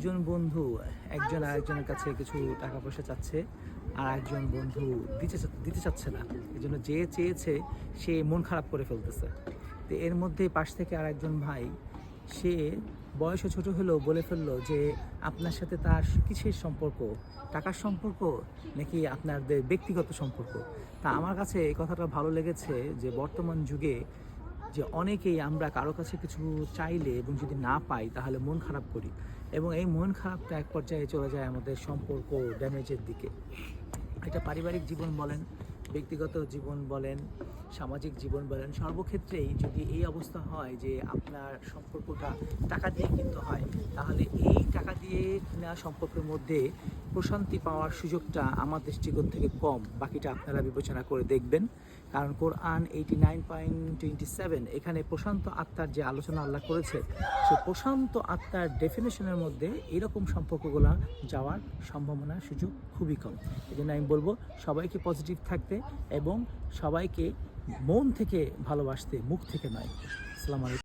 একজন বন্ধু একজন আরেকজনের কাছে কিছু টাকা পয়সা চাচ্ছে, আর একজন বন্ধু দিতে চাচ্ছে না। এই জন্য যে চেয়েছে সে মন খারাপ করে ফেলতেছে। তো এর মধ্যে পাশ থেকে আর একজন ভাই, সে বয়সে ছোট হলেও বলে ফেললো যে আপনার সাথে তার কিসের সম্পর্ক, টাকার সম্পর্ক নাকি আপনাদের ব্যক্তিগত সম্পর্ক। তা আমার কাছে এই কথাটা ভালো লেগেছে যে বর্তমান যুগে যে অনেকেই আমরা কারো কাছে কিছু চাইলে এবং যদি না পাই তাহলে মন খারাপ করি, এবং এই মন খারাপটা এক পর্যায়ে চলে যায় আমাদের সম্পর্ক ড্যামেজের দিকে। এটা পারিবারিক জীবন বলেন, ব্যক্তিগত জীবন বলেন, সামাজিক জীবন বলেন, সর্বক্ষেত্রেই যদি এই অবস্থা হয় যে আপনার সম্পর্কটা টাকা দিয়ে কিনতে হয়, তাহলে এই টাকা দিয়ে কেনা সম্পর্কের মধ্যে প্রশান্তি পাওয়ার সুযোগটা আমার দৃষ্টিকোণ থেকে কম। বাকিটা আপনারা বিবেচনা করে দেখবেন। কারণ কোরআন 89.27 এখানে প্রশান্ত আত্মার যে আলোচনা আল্লাহ করেছে, সে প্রশান্ত আত্মার ডেফিনেশনের মধ্যে এরকম সম্পর্কগুলো যাওয়ার সম্ভাবনা সুযোগ খুবই কম। এই জন্য আমি বলবো সবাইকে পজিটিভ থাকতে এবং সবাইকে মন থেকে ভালোবাসতে, মুখ থেকে নয়। আসসালামু আলাইকুম।